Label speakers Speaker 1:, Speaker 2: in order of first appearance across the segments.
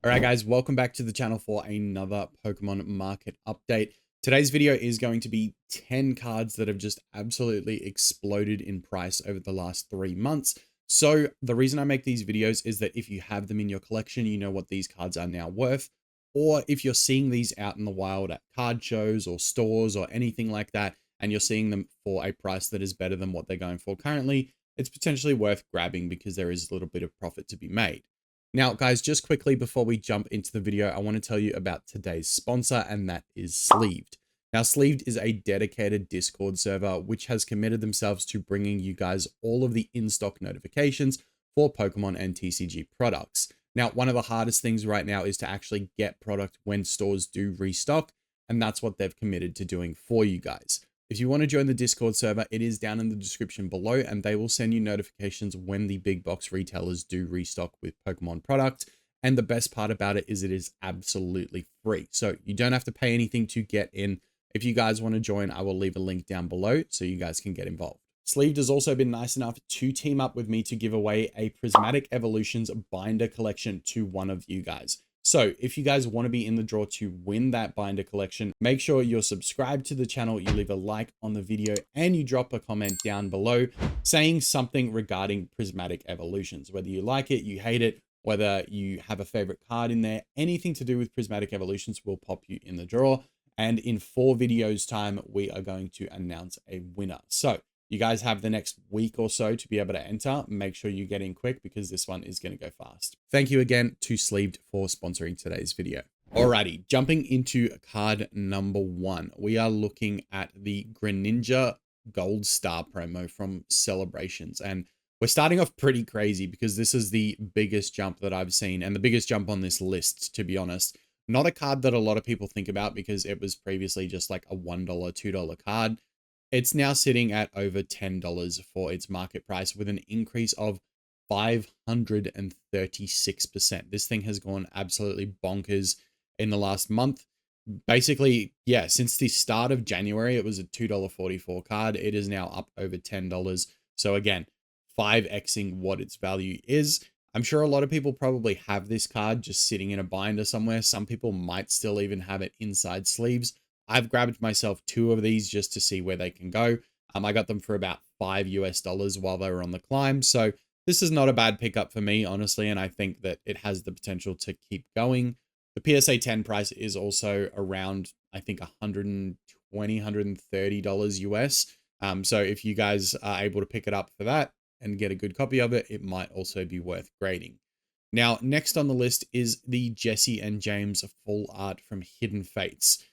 Speaker 1: Alright guys, welcome back to the channel for another Pokemon market update. Today's video is going to be 10 cards that have just absolutely exploded in price over the last 3 months. So the reason I make these videos is that if you have them in your collection, you know what these cards are now worth. Or if you're seeing these out in the wild at card shows or stores or anything like that, and you're seeing them for a price that is better than what they're going for currently, it's potentially worth grabbing because there is a little bit of profit to be made. Now, guys, just quickly before we jump into the video, I want to tell you about today's sponsor, and that is Sleeved. Now, Sleeved is a dedicated Discord server which has committed themselves to bringing you guys all of the in-stock notifications for Pokemon and TCG products. Now, one of the hardest things right now is to actually get product when stores do restock, and that's what they've committed to doing for you guys. If you want to join the Discord server, it is down in the description below, and they will send you notifications when the big box retailers do restock with Pokemon product. And the best part about it is absolutely free. So you don't have to pay anything to get in. If you guys want to join, I will leave a link down below so you guys can get involved. Sleeved has also been nice enough to team up with me to give away a Prismatic Evolutions binder collection to one of you guys. So if you guys want to be in the draw to win that binder collection, make sure you're subscribed to the channel, you leave a like on the video, and you drop a comment down below saying something regarding Prismatic Evolutions. Whether you like it, you hate it, whether you have a favorite card in there, anything to do with Prismatic Evolutions will pop you in the draw. And in 4 videos time, we are going to announce a winner. So you guys have the next week or so to be able to enter. Make sure you get in quick because this one is going to go fast. Thank you again to Sleeved for sponsoring today's video. Alrighty, jumping into card number 1. We are looking at the Greninja Gold Star promo from Celebrations. And we're starting off pretty crazy because this is the biggest jump that I've seen and the biggest jump on this list, to be honest. Not a card that a lot of people think about because it was previously just like a $1, $2 card. It's now sitting at over $10 for its market price with an increase of 536%. This thing has gone absolutely bonkers in the last month. Basically, yeah, since the start of January, it was a $2.44 card. It is now up over $10. So again, 5xing what its value is. I'm sure a lot of people probably have this card just sitting in a binder somewhere. Some people might still even have it inside sleeves. I've grabbed myself 2 of these just to see where they can go. I got them for about $5 while they were on the climb. So this is not a bad pickup for me, honestly. And I think that it has the potential to keep going. The PSA 10 price is also around, I think, $120, $130 US. So if you guys are able to pick it up for that and get a good copy of it, it might also be worth grading. Now, next on the list is the Jessie and James full art from Hidden Fates.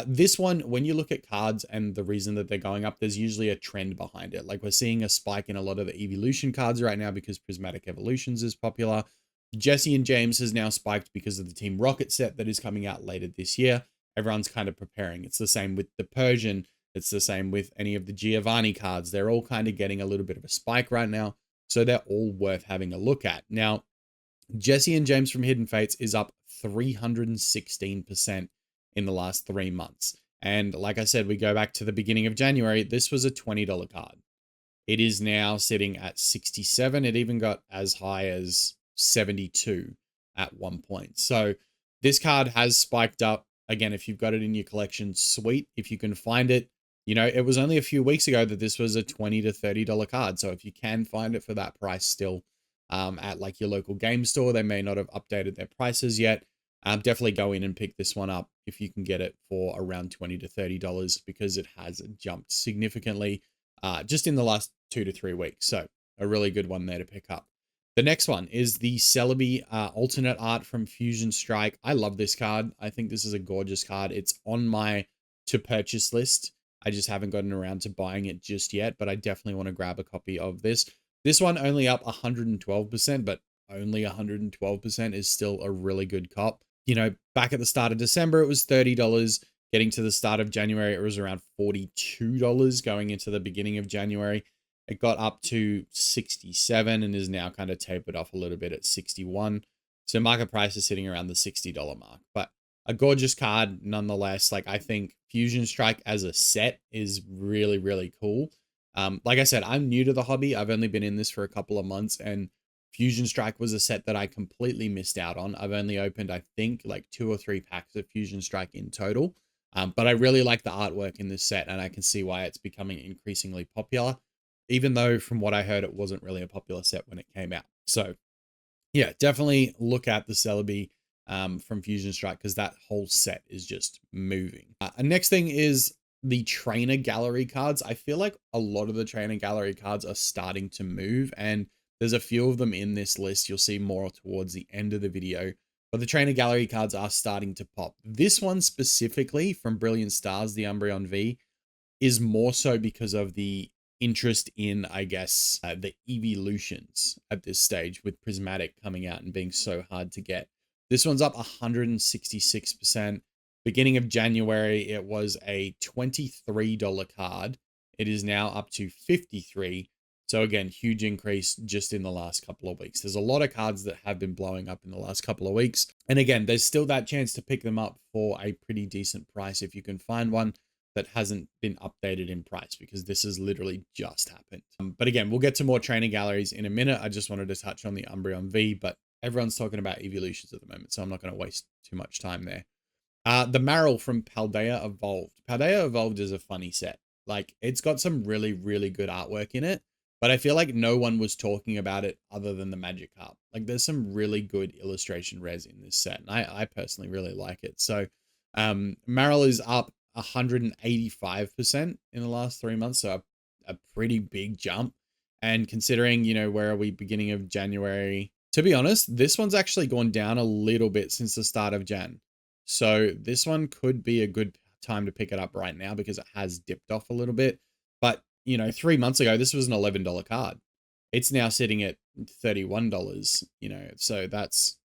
Speaker 1: This one, when you look at cards and the reason that they're going up, there's usually a trend behind it. Like we're seeing a spike in a lot of the evolution cards right now because Prismatic Evolutions is popular. Jessie and James has now spiked because of the Team Rocket set that is coming out later this year. Everyone's kind of preparing. It's the same with the Persian. It's the same with any of the Giovanni cards. They're all kind of getting a little bit of a spike right now. So they're all worth having a look at. Now, Jessie and James from Hidden Fates is up 316% in the last 3 months. And like I said, we go back to the beginning of January, this was a $20 card. It is now sitting at 67. It even got as high as 72 at one point. So this card has spiked up. Again, if you've got it in your collection, sweet. If you can find it, you know, it was only a few weeks ago that this was a $20 to $30 card. So if you can find it for that price still at like your local game store, they may not have updated their prices yet. Definitely go in and pick this one up if you can get it for around $20 to $30 because it has jumped significantly just in the last 2 to 3 weeks. So a really good one there to pick up. The next one is the Celebi alternate art from Fusion Strike. I love this card. I think this is a gorgeous card. It's on my to purchase list. I just haven't gotten around to buying it just yet, but I definitely want to grab a copy of this. This one only up 112%, but only 112% is still a really good cop. You know, back at the start of December, it was $30. Getting to the start of January, it was around $42 going into the beginning of January. It got up to 67 and is now kind of tapered off a little bit at 61. So market price is sitting around the $60 mark, but a gorgeous card nonetheless. Like I think Fusion Strike as a set is really, really cool. Like I said, I'm new to the hobby. I've only been in this for a couple of months and Fusion Strike was a set that I completely missed out on. I've only opened, I think, like 2 or 3 packs of Fusion Strike in total. But I really like the artwork in this set, and I can see why it's becoming increasingly popular, even though from what I heard, it wasn't really a popular set when it came out. So yeah, definitely look at the Celebi from Fusion Strike, because that whole set is just moving. Next thing is the trainer gallery cards. I feel like a lot of the trainer gallery cards are starting to move, and there's a few of them in this list. You'll see more towards the end of the video, but the trainer gallery cards are starting to pop. This one specifically from Brilliant Stars, the Umbreon V, is more so because of the interest in, I guess, the evolutions at this stage, with Prismatic coming out and being so hard to get. This one's up 166%. Beginning of January, it was a $23 card. It is now up to $53. So again, huge increase just in the last couple of weeks. There's a lot of cards that have been blowing up in the last couple of weeks. And again, there's still that chance to pick them up for a pretty decent price if you can find one that hasn't been updated in price, because this has literally just happened. But again, we'll get to more trainer galleries in a minute. I just wanted to touch on the Umbreon V, but everyone's talking about evolutions at the moment, so I'm not going to waste too much time there. The Marill from Paldea Evolved. Paldea Evolved is a funny set. Like, it's got some really, really good artwork in it, but I feel like no one was talking about it other than the Magikarp. Like, there's some really good illustration res in this set, and I personally really like it. So Marill is up 185% in the last 3 months, so a pretty big jump. And considering, you know, where are we, beginning of January? To be honest, this one's actually gone down a little bit since the start of Jan. So this one could be a good time to pick it up right now, because it has dipped off a little bit. But, you know, 3 months ago, this was an $11 card. It's now sitting at $31, you know, so that's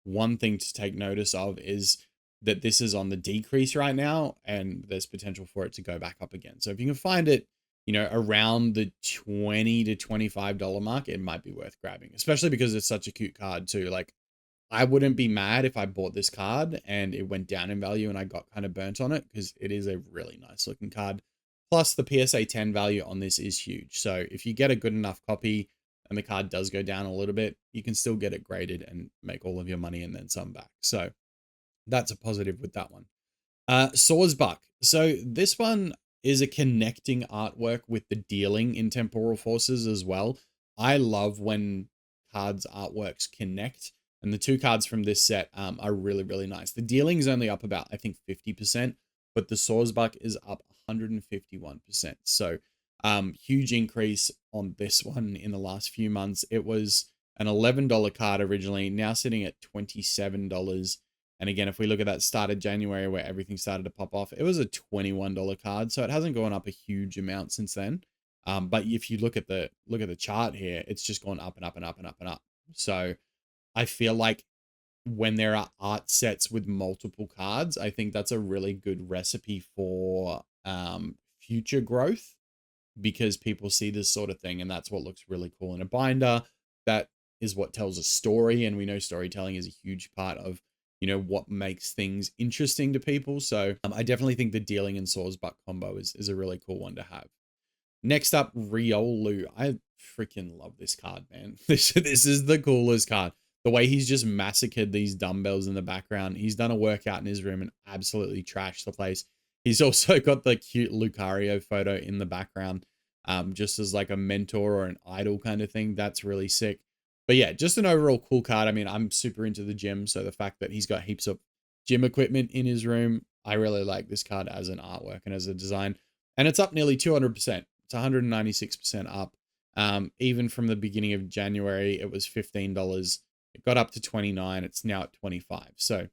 Speaker 1: one thing to take notice of, is that this is on the decrease right now, and there's potential for it to go back up again. So if you can find it, you know, around the $20 to $25 mark, it might be worth grabbing, especially because it's such a cute card too. Like, I wouldn't be mad if I bought this card and it went down in value and I got kind of burnt on it, because it is a really nice looking card. Plus the PSA 10 value on this is huge. So if you get a good enough copy and the card does go down a little bit, you can still get it graded and make all of your money and then some back. So that's a positive with that one. Sawsbuck. So this one is a connecting artwork with the dealing in Temporal Forces as well. I love when cards artworks connect, and the 2 cards from this set are really, really nice. The dealing is only up about, I think, 50%, but the Sawsbuck is up 151%. So huge increase on this one in the last few months. It was an $11 card originally, now sitting at $27. And again, if we look at that start of January where everything started to pop off, it was a $21 card. So it hasn't gone up a huge amount since then. But if you look at the chart here, it's just gone up and up and up and up and up. So I feel like when there are art sets with multiple cards, I think that's a really good recipe for future growth, because people see this sort of thing and that's what looks really cool in a binder. That is what tells a story, and we know storytelling is a huge part of, you know, what makes things interesting to people. So I definitely think the dealing and Sawsbuck combo is a really cool one to have. Next up, Riolu. I freaking love this card, man. This is the coolest card. The way he's just massacred these dumbbells in the background. He's done a workout in his room and absolutely trashed the place. He's also got the cute Lucario photo in the background, just as like a mentor or an idol kind of thing. That's really sick. But yeah, just an overall cool card. I mean, I'm super into the gym, so the fact that he's got heaps of gym equipment in his room, I really like this card as an artwork and as a design. And it's up nearly 200%. It's 196% up. Even from the beginning of January, it was $15. It got up to 29. It's now at 25. So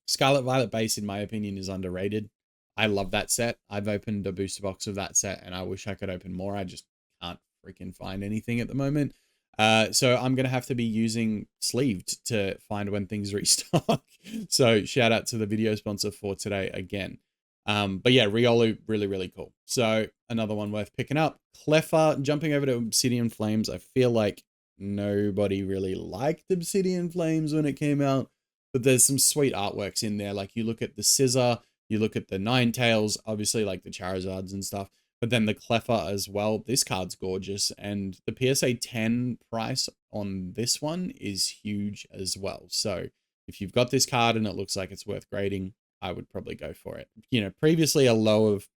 Speaker 1: Scarlet Violet base, in my opinion, is underrated. I love that set. I've opened a booster box of that set and I wish I could open more. I just can't freaking find anything at the moment. So I'm going to have to be using Sleeved to find when things restock. So shout out to the video sponsor for today again. But yeah, Riolu, really, really cool. So another one worth picking up. Cleffa, jumping over to Obsidian Flames. I feel like nobody really liked Obsidian Flames when it came out, but there's some sweet artworks in there. Like you look at the Scissor, you look at the Ninetales, obviously like the Charizards and stuff. But then the Cleffa as well, this card's gorgeous. And the PSA 10 price on this one is huge as well. So if you've got this card and it looks like it's worth grading, I would probably go for it. You know, previously a low of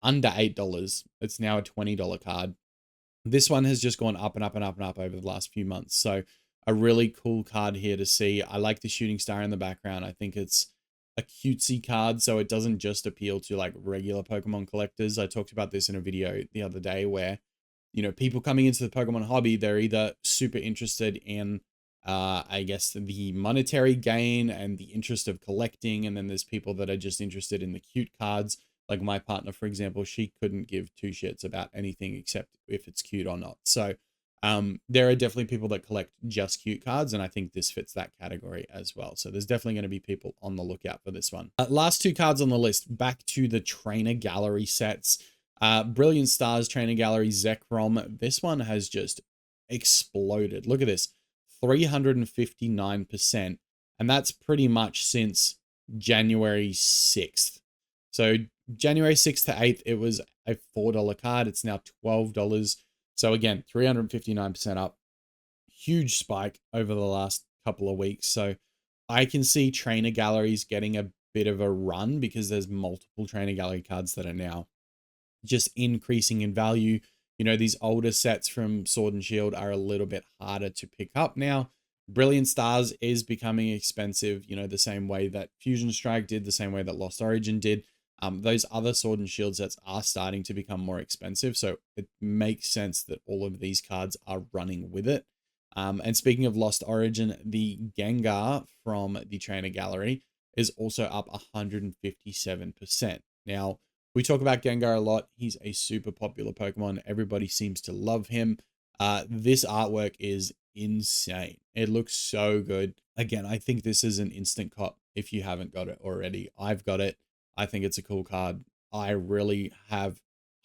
Speaker 1: under $8. It's now a $20 card. This one has just gone up and up and up and up over the last few months. So a really cool card here to see. I like the shooting star in the background. I think it's a cutesy card, so it doesn't just appeal to like regular Pokemon collectors. I talked about this in a video the other day where, you know, people coming into the Pokemon hobby, they're either super interested in, I guess, the monetary gain and the interest of collecting. And then there's people that are just interested in the cute cards. Like my partner, for example, she couldn't give two shits about anything except if it's cute or not. So there are definitely people that collect just cute cards, and I think this fits that category as well. So there's definitely going to be people on the lookout for this one. Last two cards on the list, back to the Trainer Gallery sets. Brilliant Stars Trainer Gallery Zekrom. This one has just exploded. Look at this, 359%. And that's pretty much since January 6th. So January 6th to 8th, it was a $4 card. It's now $12. So again, 359% up. Huge spike over the last couple of weeks. So I can see Trainer Galleries getting a bit of a run because there's multiple Trainer Gallery cards that are now just increasing in value. You know, these older sets from Sword and Shield are a little bit harder to pick up now. Brilliant Stars is becoming expensive, you know, the same way that Fusion Strike did, the same way that Lost Origin did. Those other Sword and Shield sets are starting to become more expensive, so it makes sense that all of these cards are running with it. And speaking of Lost Origin, the Gengar from the Trainer Gallery is also up 157%. Now, we talk about Gengar a lot. He's a super popular Pokemon. Everybody seems to love him. This artwork is insane. It looks so good. Again, I think this is an instant cop if you haven't got it already. I've got it. I think it's a cool card. I really have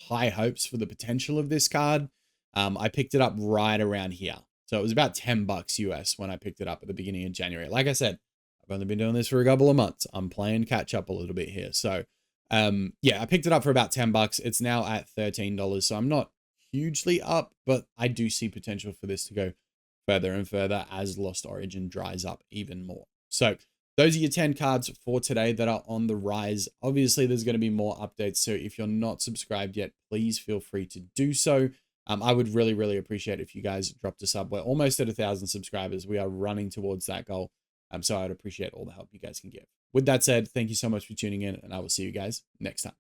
Speaker 1: high hopes for the potential of this card. I picked it up right around here. So it was about $10 US when I picked it up at the beginning of January. Like I said, I've only been doing this for a couple of months. I'm playing catch up a little bit here. So yeah, I picked it up for about $10. It's now at $13. So I'm not hugely up, but I do see potential for this to go further and further as Lost Origin dries up even more. So those are your 10 cards for today that are on the rise. Obviously, there's going to be more updates. So if you're not subscribed yet, please feel free to do so. I would really, really appreciate if you guys dropped a sub. We're almost at 1,000 subscribers. We are running towards that goal. So I would appreciate all the help you guys can give. With that said, thank you so much for tuning in, and I will see you guys next time.